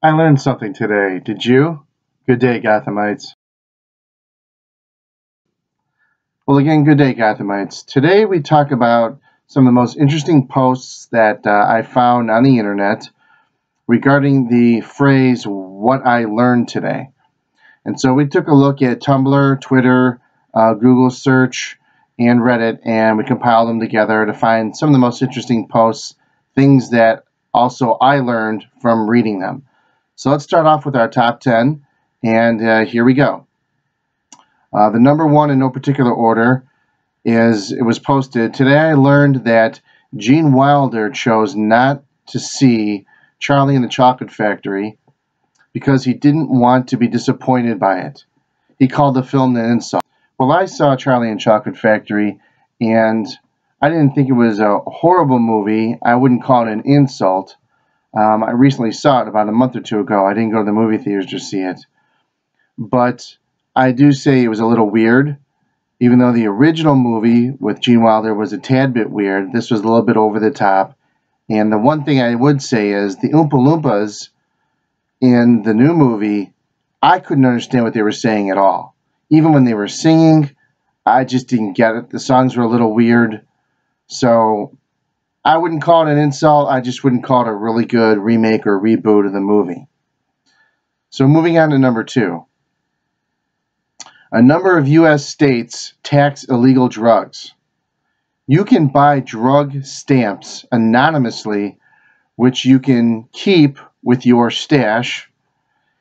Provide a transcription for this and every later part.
I learned something today. Did you? Good day, Gothamites. Well, again, good day, Gothamites. Today we talk about some of the most interesting posts that I found on the internet regarding the phrase, what I learned today. And so we took a look at Tumblr, Twitter, Google search, and Reddit, and we compiled them together to find some of the most interesting posts, things that also I learned from reading them. So let's start off with our top 10, and here we go. The number one in no particular order is, it was posted, today I learned that Gene Wilder chose not to see Charlie and the Chocolate Factory because he didn't want to be disappointed by it. He called the film an insult. Well, I saw Charlie and Chocolate Factory, and I didn't think it was a horrible movie. I wouldn't call it an insult. I recently saw it about a month or two ago. I didn't go to the movie theaters to see it. But I do say it was a little weird. Even though the original movie with Gene Wilder was a tad bit weird, this was a little bit over the top. And the one thing I would say is the Oompa Loompas in the new movie, I couldn't understand what they were saying at all. Even when they were singing, I just didn't get it. The songs were a little weird. So I wouldn't call it an insult. I just wouldn't call it a really good remake or reboot of the movie. So moving on to number two. A number of U.S. states tax illegal drugs. You can buy drug stamps anonymously, which you can keep with your stash.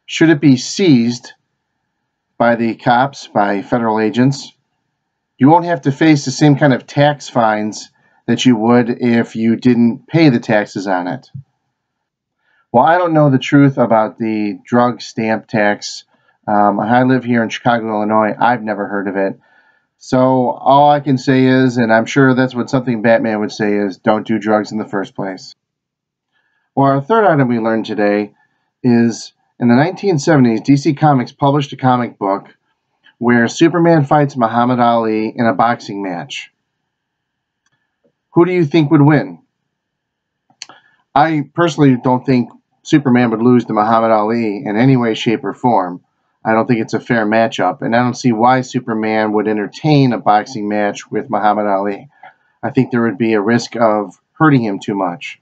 Should it be seized by the cops, by federal agents, you won't have to face the same kind of tax fines that you would if you didn't pay the taxes on it. Well, I don't know the truth about the drug stamp tax. I live here in Chicago, Illinois. I've never heard of it. So all I can say is, and I'm sure that's what something Batman would say, is don't do drugs in the first place. Well, our third item we learned today is in the 1970s, DC Comics published a comic book where Superman fights Muhammad Ali in a boxing match. Who do you think would win? I personally don't think Superman would lose to Muhammad Ali in any way, shape, or form. I don't think it's a fair matchup, and I don't see why Superman would entertain a boxing match with Muhammad Ali. I think there would be a risk of hurting him too much.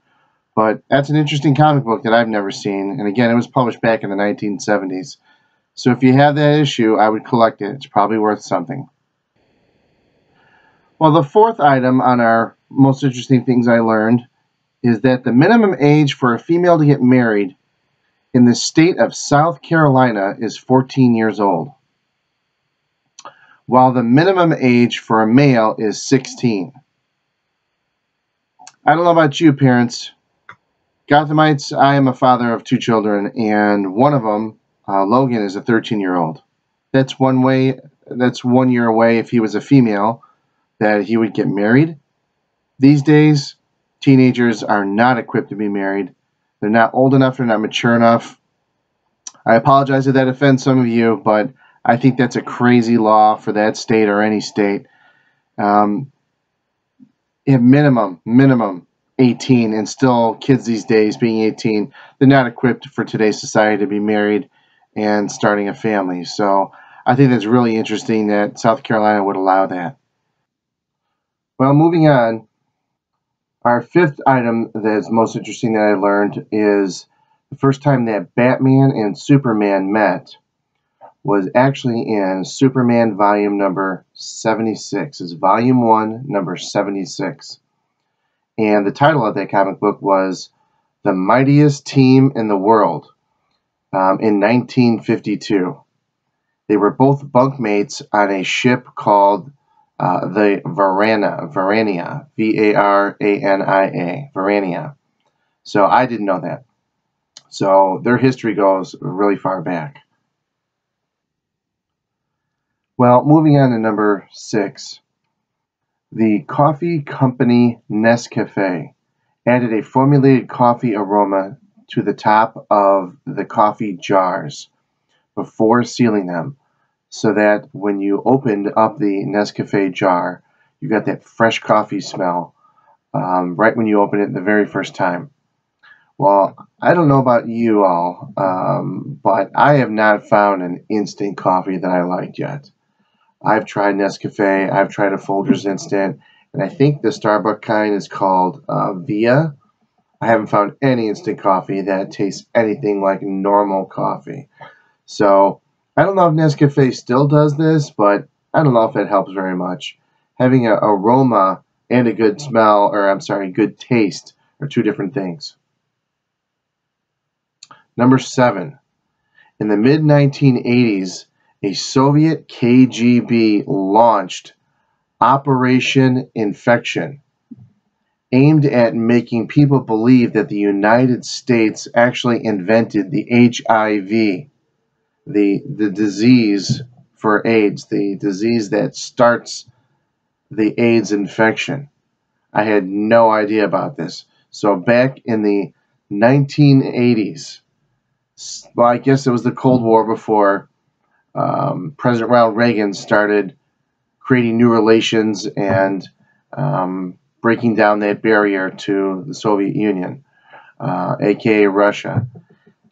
But that's an interesting comic book that I've never seen, and again, it was published back in the 1970s. So if you have that issue, I would collect it. It's probably worth something. Well, the fourth item on our most interesting things I learned is that the minimum age for a female to get married in the state of South Carolina is 14 years old, while the minimum age for a male is 16. I don't know about you, parents. Gothamites, I am a father of two children, and one of them, Logan, is a 13-year-old. That's 1 year away if he was a female, that he would get married. These days, teenagers are not equipped to be married. They're not old enough, they're not mature enough. I apologize if that offends some of you, but I think that's a crazy law for that state or any state. Minimum 18, and still kids these days being 18, they're not equipped for today's society to be married and starting a family. So I think that's really interesting that South Carolina would allow that. Well, moving on, our fifth item that's most interesting that I learned is the first time that Batman and Superman met was actually in Superman volume number 76. It's volume 1, number 76. And the title of that comic book was The Mightiest Team in the World in 1952. They were both bunkmates on a ship called the Varania, V-A-R-A-N-I-A, Varania. So I didn't know that. So their history goes really far back. Well, moving on to number 6. The coffee company Nescafe added a formulated coffee aroma to the top of the coffee jars before sealing them, so that when you opened up the Nescafe jar, you got that fresh coffee smell right when you open it the very first time. Well, I don't know about you all, but I have not found an instant coffee that I liked yet. I've tried Nescafe, I've tried a Folgers Instant, and I think the Starbucks kind is called Via. I haven't found any instant coffee that tastes anything like normal coffee. So I don't know if Nescafe still does this, but I don't know if it helps very much. Having an aroma and a good smell, or I'm sorry, good taste, are two different things. Number 7. In the mid-1980s, a Soviet KGB launched Operation Infection, aimed at making people believe that the United States actually invented the HIV, the disease for AIDS, the disease that starts the AIDS infection. I had no idea about this. So back in the 1980s, well, I guess it was the Cold War before President Ronald Reagan started creating new relations and breaking down that barrier to the Soviet Union, aka Russia.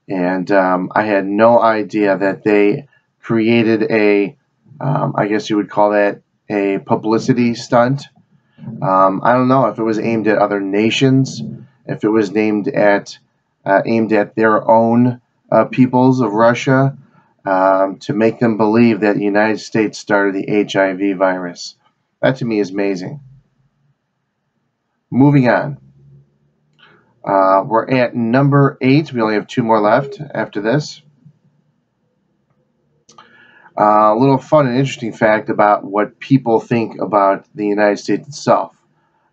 And I had no idea that they created a, I guess you would call that a publicity stunt. I don't know if it was aimed at other nations, if it was aimed at their own peoples of Russia, to make them believe that the United States started the HIV virus. That to me is amazing. Moving on. We're at number 8. We only have 2 more left after this. A little fun and interesting fact about what people think about the United States itself.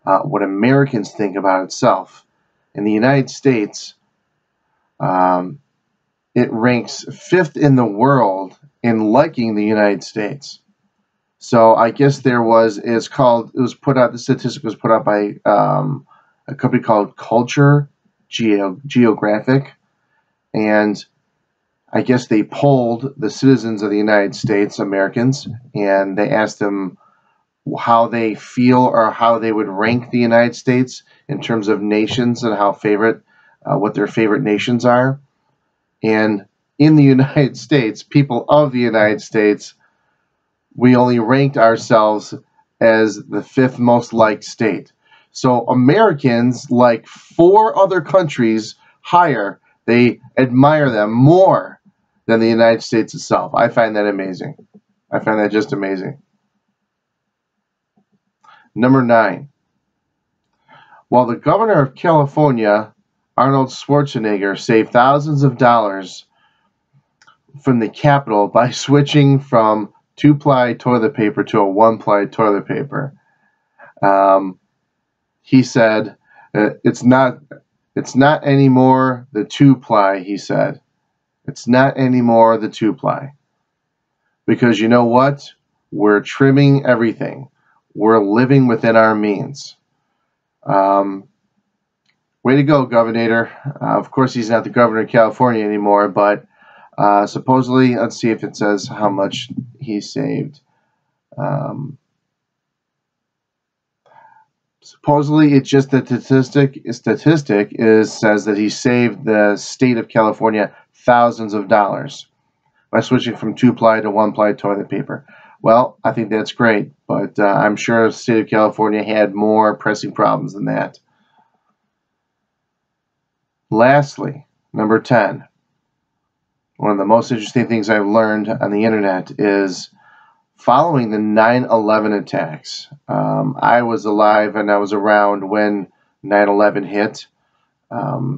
What Americans think about itself. In the United States, it ranks 5th in the world in liking the United States. So I guess the statistic was put out by a company called Culture Geographic, and I guess they polled the citizens of the United States, Americans, and they asked them how they feel or how they would rank the United States in terms of nations and what their favorite nations are. And in the United States, people of the United States, we only ranked ourselves as the 5th most liked state. So Americans like 4 other countries higher. They admire them more than the United States itself. I find that amazing. I find that just amazing. Number 9. While the governor of California, Arnold Schwarzenegger, saved thousands of dollars from the Capitol by switching from 2-ply toilet paper to a 1-ply toilet paper. He said, it's not anymore the 2-ply, he said. It's not anymore the 2-ply. Because you know what? We're trimming everything. We're living within our means. Way to go, Governor. Of course, he's not the governor of California anymore, but supposedly, let's see if it says how much he saved. Supposedly, it's just the statistic says that he saved the state of California thousands of dollars by switching from 2-ply to 1-ply toilet paper. Well, I think that's great, but I'm sure the state of California had more pressing problems than that. Lastly, number 10. One of the most interesting things I've learned on the internet is following the 9/11 attacks. I was alive and I was around when 9/11 hit. I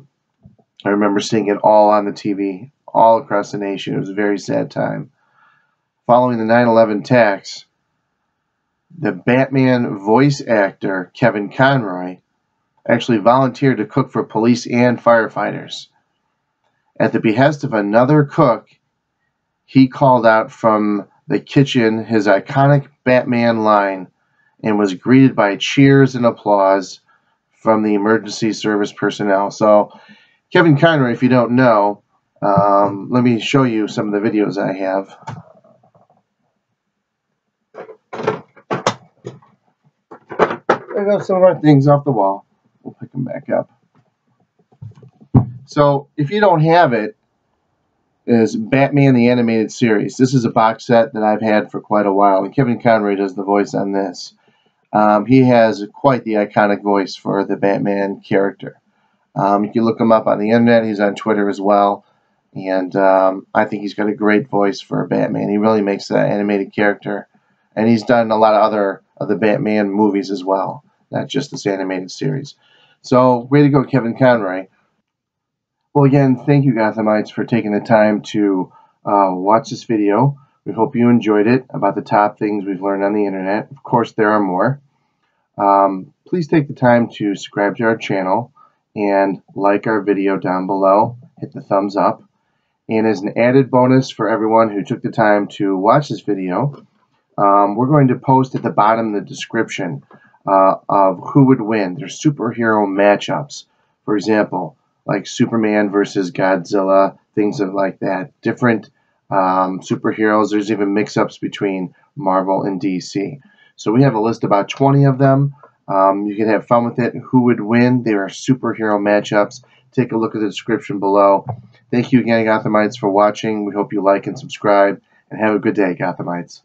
remember seeing it all on the TV, all across the nation. It was a very sad time. Following the 9/11 attacks, the Batman voice actor, Kevin Conroy, actually volunteered to cook for police and firefighters. At the behest of another cook, he called out from the kitchen his iconic Batman line and was greeted by cheers and applause from the emergency service personnel. So, Kevin Conroy, if you don't know, let me show you some of the videos I have. I got some of our things off the wall. We'll pick them back up. So if you don't have it, is Batman the Animated Series. This is a box set that I've had for quite a while, and Kevin Conroy does the voice on this. He has quite the iconic voice for the Batman character. You can look him up on the internet. He's on Twitter as well. And I think he's got a great voice for Batman. He really makes that animated character. And he's done a lot of other of the Batman movies as well, not just this animated series. So, way to go, Kevin Conroy. Well, again, thank you, Gothamites, for taking the time to watch this video. We hope you enjoyed it about the top things we've learned on the internet. Of course, there are more. Please take the time to subscribe to our channel and like our video down below. Hit the thumbs up. And as an added bonus for everyone who took the time to watch this video, we're going to post at the bottom the description of who would win. There's superhero matchups. For example, like Superman versus Godzilla, things like that. Different superheroes. There's even mix-ups between Marvel and DC. So we have a list of about 20 of them. You can have fun with it. Who would win? There are superhero matchups. Take a look at the description below. Thank you again, Gothamites, for watching. We hope you like and subscribe. And have a good day, Gothamites.